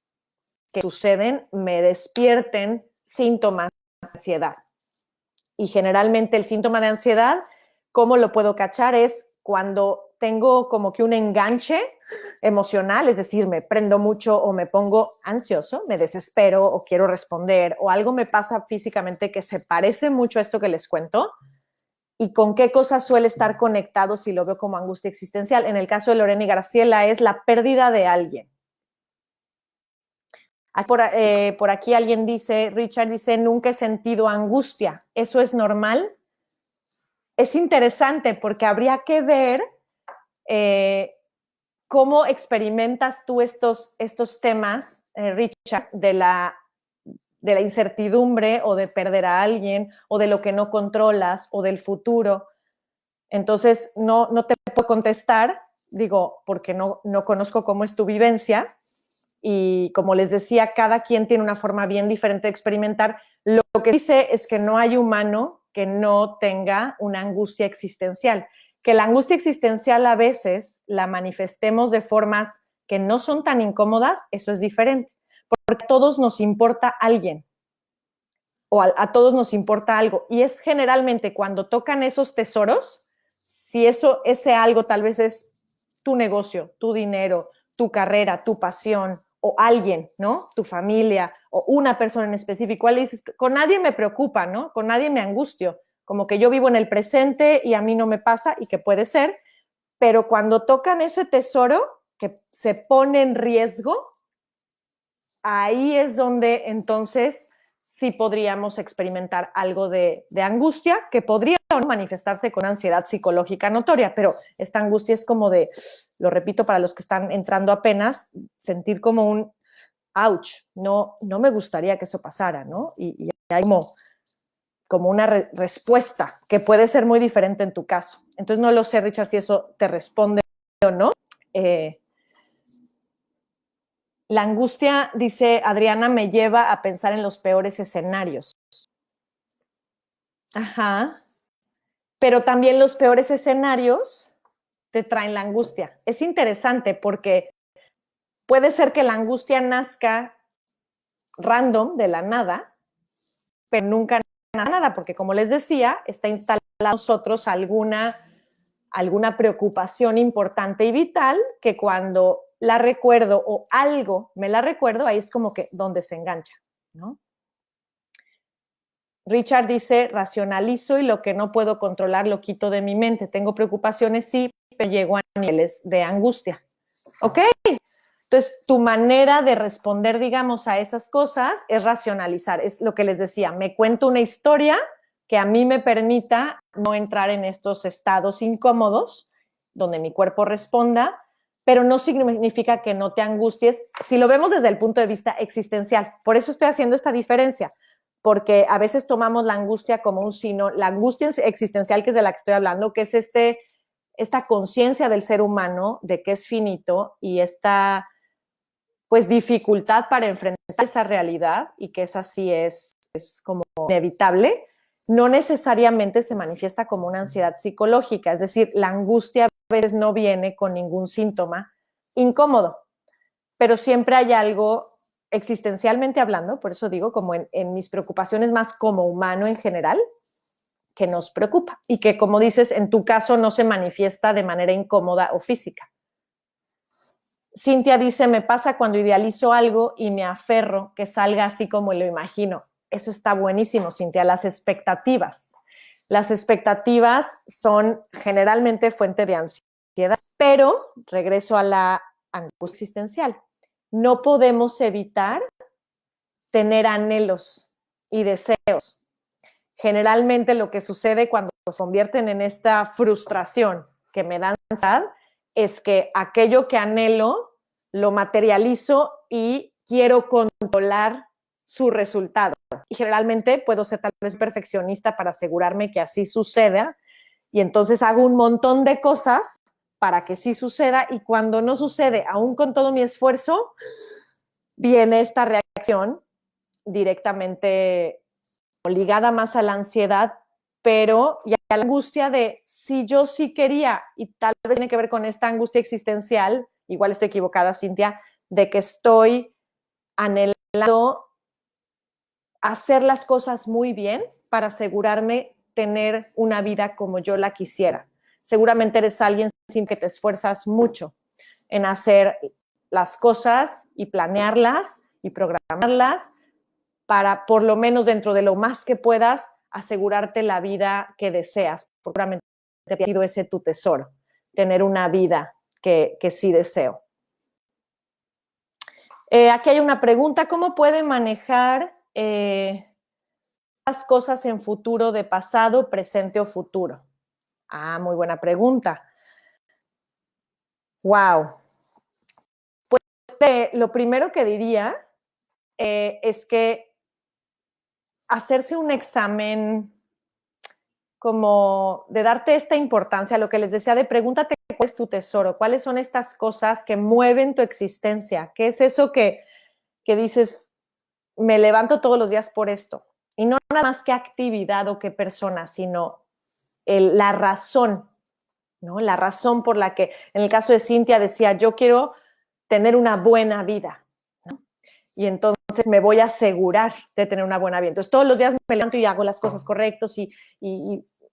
Speaker 1: que suceden me despierten síntomas de ansiedad. Y generalmente el síntoma de ansiedad, ¿cómo lo puedo cachar? Es cuando tengo como que un enganche emocional, es decir, me prendo mucho o me pongo ansioso, me desespero o quiero responder o algo me pasa físicamente que se parece mucho a esto que les cuento. ¿Y con qué cosas suele estar conectado si lo veo como angustia existencial? En el caso de Lorena y Graciela es la pérdida de alguien. Por aquí alguien dice, Richard dice, nunca he sentido angustia. ¿Eso es normal? Es interesante porque habría que ver cómo experimentas tú estos temas, Richard, de la incertidumbre o de perder a alguien o de lo que no controlas o del futuro. Entonces, no te puedo contestar, digo, porque no conozco cómo es tu vivencia y como les decía, cada quien tiene una forma bien diferente de experimentar. Lo que dice es que no hay humano que no tenga una angustia existencial. Que la angustia existencial a veces la manifestemos de formas que no son tan incómodas, eso es diferente. Porque a todos nos importa alguien o a todos nos importa algo. Y es generalmente cuando tocan esos tesoros, si ese algo tal vez es tu negocio, tu dinero, tu carrera, tu pasión o alguien, ¿no? Tu familia o una persona en específico, le dices, con nadie me preocupa, ¿no? Con nadie me angustio, como que yo vivo en el presente y a mí no me pasa y que puede ser, pero cuando tocan ese tesoro que se pone en riesgo, ahí es donde entonces sí podríamos experimentar algo de angustia que podría manifestarse con ansiedad psicológica notoria, pero esta angustia es como de, lo repito para los que están entrando apenas, sentir como un ouch, no me gustaría que eso pasara, ¿no? Y hay como una respuesta que puede ser muy diferente en tu caso. Entonces no lo sé, Richard, si eso te responde o no. La angustia, dice Adriana, me lleva a pensar en los peores escenarios. Ajá. pero también los peores escenarios te traen la angustia. Es interesante porque puede ser que la angustia nazca random, de la nada, pero nunca nada, porque como les decía, está instalada en nosotros alguna preocupación importante y vital que cuando la recuerdo o algo me la recuerdo, ahí es como que donde se engancha, ¿no? Richard dice, racionalizo y lo que no puedo controlar lo quito de mi mente. Tengo preocupaciones, sí, pero llego a niveles de angustia. ¿Ok? Entonces, tu manera de responder, digamos, a esas cosas es racionalizar. Es lo que les decía, me cuento una historia que a mí me permita no entrar en estos estados incómodos donde mi cuerpo responda, pero no significa que no te angusties si lo vemos desde el punto de vista existencial. Por eso estoy haciendo esta diferencia, porque a veces tomamos la angustia como un signo, la angustia existencial, que es de la que estoy hablando, que es esta conciencia del ser humano de que es finito y esta pues dificultad para enfrentar esa realidad y que esa sí es como inevitable, no necesariamente se manifiesta como una ansiedad psicológica, es decir, la angustia a veces no viene con ningún síntoma incómodo, pero siempre hay algo existencialmente hablando, por eso digo, como en mis preocupaciones más como humano en general, que nos preocupa y que, como dices, en tu caso no se manifiesta de manera incómoda o física. Cintia dice, me pasa cuando idealizo algo y me aferro que salga así como lo imagino. Eso está buenísimo, Cintia, las expectativas. Las expectativas son generalmente fuente de ansiedad, pero regreso a la angustia existencial. No podemos evitar tener anhelos y deseos. Generalmente lo que sucede cuando se convierten en esta frustración que me da ansiedad es que aquello que anhelo lo materializo y quiero controlar su resultado. Y generalmente puedo ser tal vez perfeccionista para asegurarme que así suceda y entonces hago un montón de cosas para que sí suceda y cuando no sucede, aún con todo mi esfuerzo, viene esta reacción directamente ligada más a la ansiedad, pero ya a la angustia de si yo sí quería, y tal vez tiene que ver con esta angustia existencial, igual estoy equivocada, Cintia, de que estoy anhelando hacer las cosas muy bien para asegurarme tener una vida como yo la quisiera. Seguramente eres alguien sin que te esfuerzas mucho en hacer las cosas y planearlas y programarlas para, por lo menos dentro de lo más que puedas, asegurarte la vida que deseas. Seguramente ha sido ese tu tesoro, tener una vida que sí deseo. Aquí hay una pregunta, ¿cómo puede manejar las cosas en futuro de pasado, presente o futuro? Ah, muy buena pregunta. Wow. Pues lo primero que diría es que hacerse un examen como de darte esta importancia, lo que les decía de pregúntate cuál es tu tesoro, cuáles son estas cosas que mueven tu existencia, qué es eso que dices, me levanto todos los días por esto. Y no nada más qué actividad o qué persona, sino la razón, ¿no? La razón por la que, en el caso de Cintia decía, yo quiero tener una buena vida, ¿no? Y entonces me voy a asegurar de tener una buena vida. Entonces todos los días me levanto y hago las cosas correctas y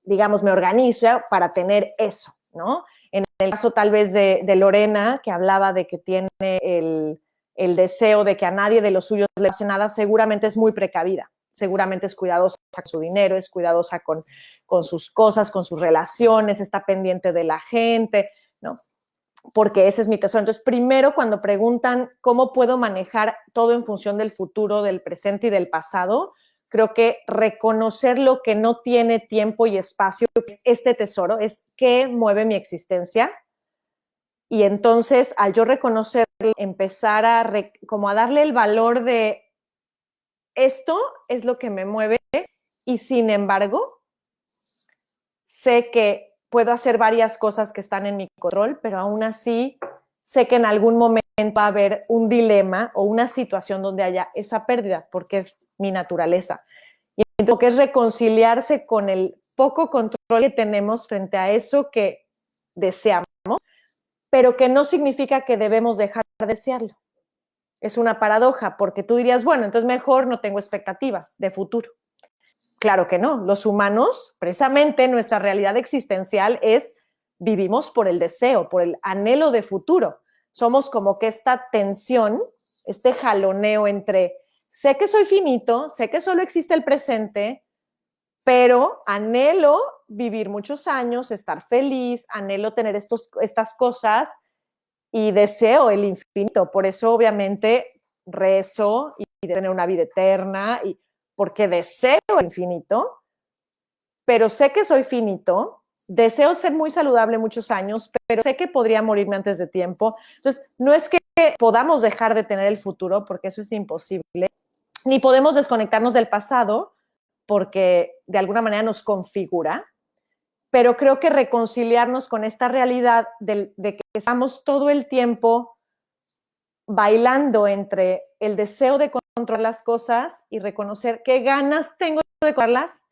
Speaker 1: digamos, me organizo para tener eso, ¿no? En el caso tal vez de Lorena, que hablaba de que tiene el deseo de que a nadie de los suyos le pase nada, seguramente es muy precavida, seguramente es cuidadosa con su dinero, es cuidadosa con sus cosas, con sus relaciones, está pendiente de la gente, ¿no? Porque ese es mi tesoro. Entonces, primero, cuando preguntan cómo puedo manejar todo en función del futuro, del presente y del pasado, creo que reconocer lo que no tiene tiempo y espacio, este tesoro, es qué mueve mi existencia. Y entonces, al yo reconocerlo, empezar como a darle el valor de esto es lo que me mueve y sin embargo, sé que puedo hacer varias cosas que están en mi control, pero aún así sé que en algún momento va a haber un dilema o una situación donde haya esa pérdida, porque es mi naturaleza. Y lo que es reconciliarse con el poco control que tenemos frente a eso que deseamos, pero que no significa que debemos dejar de desearlo. Es una paradoja, porque tú dirías, bueno, entonces mejor no tengo expectativas de futuro. Claro que no. Los humanos, precisamente nuestra realidad existencial es, vivimos por el deseo, por el anhelo de futuro. Somos como que esta tensión, este jaloneo entre, sé que soy finito, sé que solo existe el presente, pero anhelo vivir muchos años, estar feliz, anhelo tener estas cosas y deseo el infinito. Por eso, obviamente, rezo y tener una vida eterna, y porque deseo el infinito, pero sé que soy finito, deseo ser muy saludable muchos años, pero sé que podría morirme antes de tiempo. Entonces, no es que podamos dejar de tener el futuro, porque eso es imposible, ni podemos desconectarnos del pasado, porque de alguna manera nos configura, pero creo que reconciliarnos con esta realidad de que estamos todo el tiempo bailando entre el deseo de controlar las cosas y reconocer qué ganas tengo de controlarlas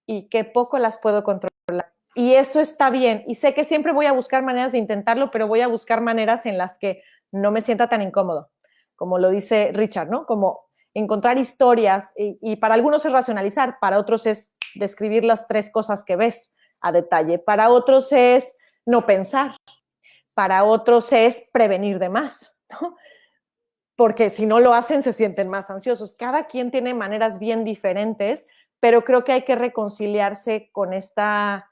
Speaker 1: y qué poco las puedo controlar. Y eso está bien. Y sé que siempre voy a buscar maneras de intentarlo, pero voy a buscar maneras en las que no me sienta tan incómodo, como lo dice Richard, ¿no? Como encontrar historias, y para algunos es racionalizar, para otros es describir las 3 cosas que ves a detalle, para otros es no pensar, para otros es prevenir de más, ¿no? Porque si no lo hacen se sienten más ansiosos. Cada quien tiene maneras bien diferentes, pero creo que hay que reconciliarse con esta,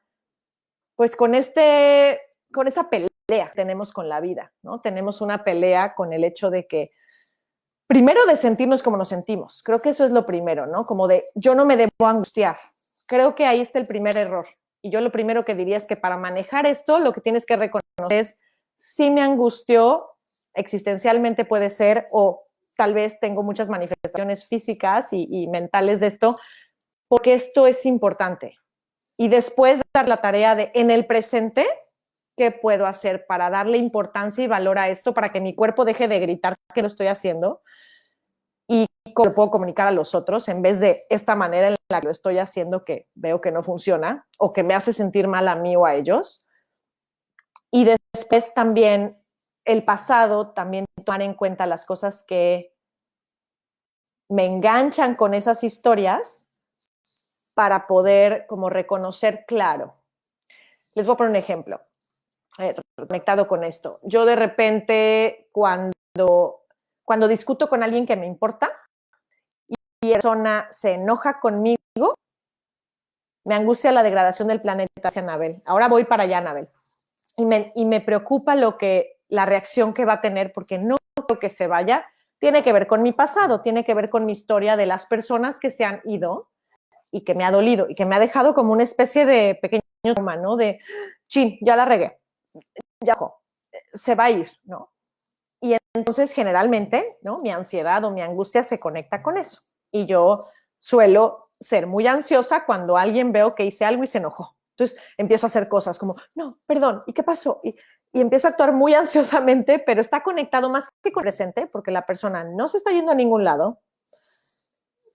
Speaker 1: pues con esta pelea que tenemos con la vida, ¿no? Tenemos una pelea con el hecho de que, primero, de sentirnos como nos sentimos. Creo que eso es lo primero, ¿no? Como de, yo no me debo angustiar. Creo que ahí está el primer error. Y yo lo primero que diría es que para manejar esto, lo que tienes que reconocer es, si me angustió, existencialmente puede ser, o tal vez tengo muchas manifestaciones físicas y mentales de esto, porque esto es importante. Y después dar la tarea de, en el presente, ¿qué puedo hacer para darle importancia y valor a esto, para que mi cuerpo deje de gritar que lo estoy haciendo? Y cómo lo puedo comunicar a los otros en vez de esta manera en la que lo estoy haciendo, que veo que no funciona o que me hace sentir mal a mí o a ellos. Y después también el pasado, también tomar en cuenta las cosas que me enganchan con esas historias para poder como reconocer claro. Les voy a poner un ejemplo conectado con esto. Yo de repente cuando discuto con alguien que me importa y la persona se enoja conmigo, me angustia la degradación del planeta hacia Anabel. Ahora voy para allá, Anabel. Y me preocupa la reacción que va a tener, porque no creo que se vaya. Tiene que ver con mi pasado, tiene que ver con mi historia de las personas que se han ido y que me ha dolido y que me ha dejado como una especie de pequeño trauma, ¿no? De, chin, ya la regué, ya se va a ir, ¿no? Y entonces generalmente, ¿no? Mi ansiedad o mi angustia se conecta con eso. Y yo suelo ser muy ansiosa cuando alguien veo que hice algo y se enojó. Entonces empiezo a hacer cosas como, no, perdón, ¿y qué pasó? Y empiezo a actuar muy ansiosamente, pero está conectado más que con el presente, porque la persona no se está yendo a ningún lado,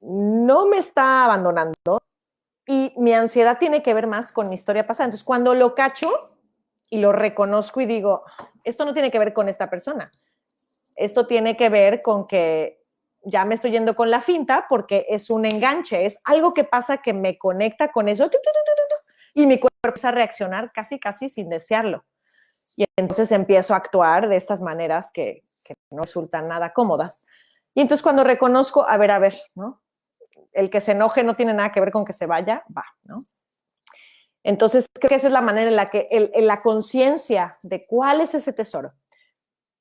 Speaker 1: no me está abandonando, y mi ansiedad tiene que ver más con mi historia pasada. Entonces, cuando lo cacho y lo reconozco y digo, esto no tiene que ver con esta persona, esto tiene que ver con que ya me estoy yendo con la finta porque es un enganche, es algo que pasa que me conecta con eso y mi cuerpo empieza a reaccionar casi sin desearlo. Y entonces empiezo a actuar de estas maneras que no resultan nada cómodas. Y entonces cuando reconozco, a ver, ¿no? El que se enoje no tiene nada que ver con que se vaya, va, ¿no? Entonces creo que esa es la manera en la que la conciencia de cuál es ese tesoro,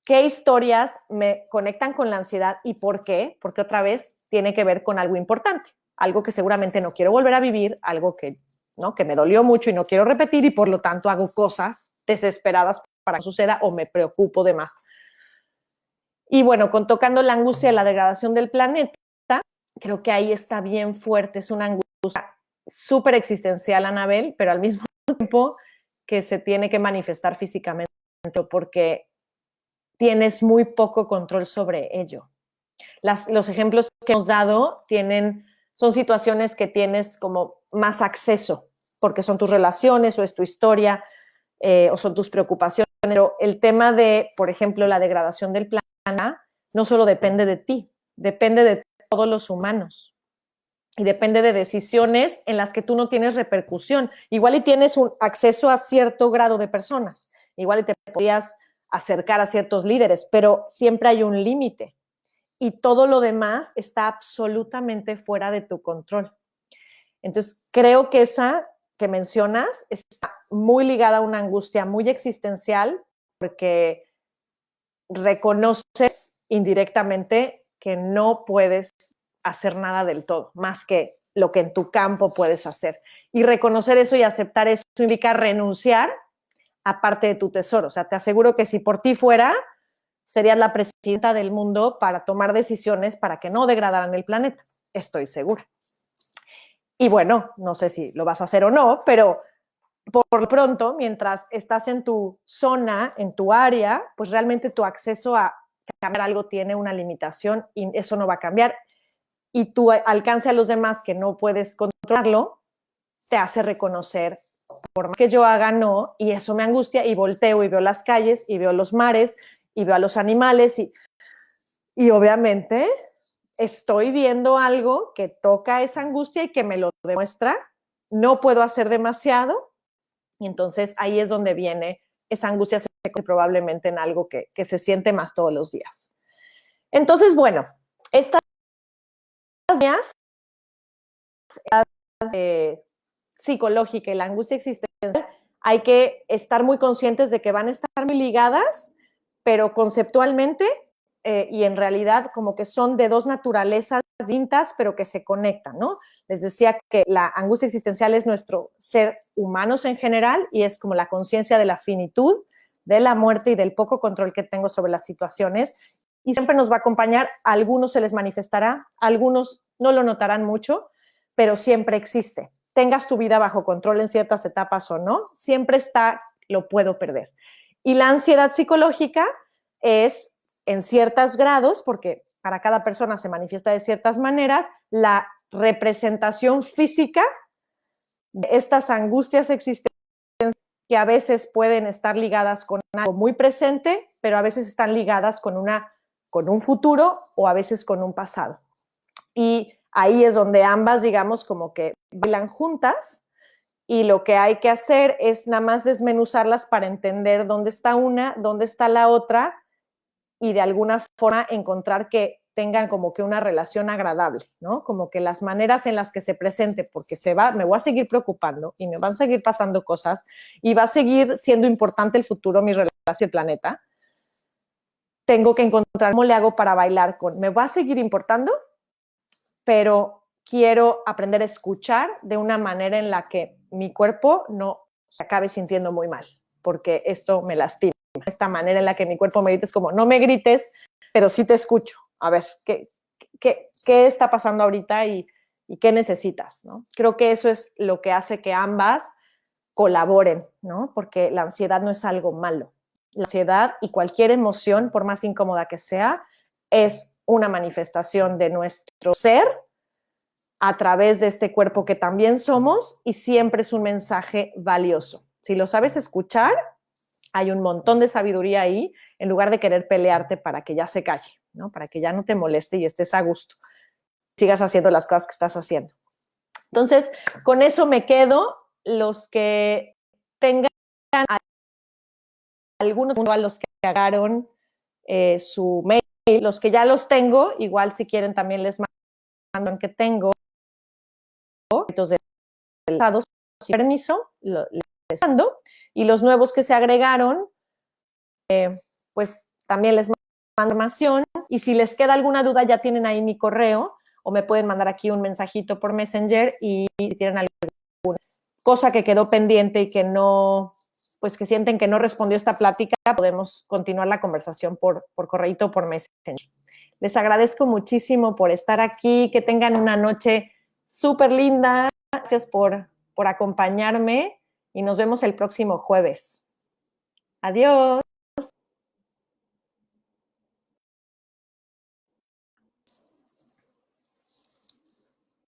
Speaker 1: qué historias me conectan con la ansiedad y por qué, porque otra vez tiene que ver con algo importante, algo que seguramente no quiero volver a vivir, algo que, ¿no? que me dolió mucho y no quiero repetir, y por lo tanto hago cosas desesperadas para que suceda o me preocupo de más. Y bueno, tocando la angustia de la degradación del planeta, creo que ahí está bien fuerte, es una angustia súper existencial, Anabel, pero al mismo tiempo que se tiene que manifestar físicamente, porque tienes muy poco control sobre ello. Los ejemplos que hemos dado son situaciones que tienes como más acceso, porque son tus relaciones o es tu historia o son tus preocupaciones, pero el tema de, por ejemplo, la degradación del planeta no solo depende de ti, depende de todos los humanos y depende de decisiones en las que tú no tienes repercusión. Igual y tienes un acceso a cierto grado de personas, igual y te podrías acercar a ciertos líderes, pero siempre hay un límite y todo lo demás está absolutamente fuera de tu control. Entonces, creo que esa que mencionas está muy ligada a una angustia muy existencial porque reconoces indirectamente que no puedes hacer nada del todo, más que lo que en tu campo puedes hacer. Y reconocer eso y aceptar eso implica renunciar a parte de tu tesoro. O sea, te aseguro que si por ti fuera, serías la presidenta del mundo para tomar decisiones para que no degradaran el planeta. Estoy segura. Y bueno, no sé si lo vas a hacer o no, pero por lo pronto, mientras estás en tu zona, en tu área, pues realmente tu acceso a cambiar algo tiene una limitación y eso no va a cambiar. Y tu alcance a los demás, que no puedes controlarlo, te hace reconocer, por más que yo haga, no, y eso me angustia y volteo y veo las calles y veo los mares y veo a los animales y obviamente estoy viendo algo que toca esa angustia y que me lo demuestra, no puedo hacer demasiado y entonces ahí es donde viene esa angustia probablemente en algo que se siente más todos los días. Entonces, bueno, estas días psicológica y la angustia existencial hay que estar muy conscientes de que van a estar muy ligadas, pero conceptualmente y en realidad como que son de dos naturalezas distintas, pero que se conectan, ¿no? Les decía que la angustia existencial es nuestro ser humanos en general y es como la conciencia de la finitud, de la muerte y del poco control que tengo sobre las situaciones y siempre nos va a acompañar. A algunos se les manifestará, a algunos no lo notarán mucho, pero siempre existe. Tengas tu vida bajo control en ciertas etapas o no, siempre está, lo puedo perder. Y la ansiedad psicológica es en ciertos grados, porque para cada persona se manifiesta de ciertas maneras, la representación física de estas angustias existentes que a veces pueden estar ligadas con algo muy presente, pero a veces están ligadas con un futuro o a veces con un pasado. Y ahí es donde ambas, digamos, como que bailan juntas y lo que hay que hacer es nada más desmenuzarlas para entender dónde está una, dónde está la otra y de alguna forma encontrar que tengan como que una relación agradable, ¿no? Como que las maneras en las que se presente, porque me voy a seguir preocupando y me van a seguir pasando cosas y va a seguir siendo importante el futuro, mi relación y el planeta. Tengo que encontrar cómo le hago para bailar me va a seguir importando, pero quiero aprender a escuchar de una manera en la que mi cuerpo no se acabe sintiendo muy mal, porque esto me lastima. Esta manera en la que mi cuerpo me grita es como, no me grites, pero sí te escucho. A ver, ¿qué está pasando ahorita y qué necesitas, ¿no? Creo que eso es lo que hace que ambas colaboren, ¿no? Porque la ansiedad no es algo malo. La ansiedad y cualquier emoción, por más incómoda que sea, es una manifestación de nuestro ser a través de este cuerpo que también somos y siempre es un mensaje valioso. Si lo sabes escuchar, hay un montón de sabiduría ahí en lugar de querer pelearte para que ya se calle, ¿no? Para que ya no te moleste y estés a gusto. Sigas haciendo las cosas que estás haciendo. Entonces, con eso me quedo. Los que tengan algunos a los que pagaron su mail, los que ya los tengo, igual si quieren también les mando que tengo entonces estados sin permiso, les mando, y los nuevos que se agregaron, pues también les mando información, y si les queda alguna duda ya tienen ahí mi correo, o me pueden mandar aquí un mensajito por Messenger, y si tienen alguna cosa que quedó pendiente y que no, pues que sienten que no respondió esta plática, podemos continuar la conversación por correíto o por Messenger. Les agradezco muchísimo por estar aquí, que tengan una noche súper linda. Gracias por acompañarme y nos vemos el próximo jueves. Adiós.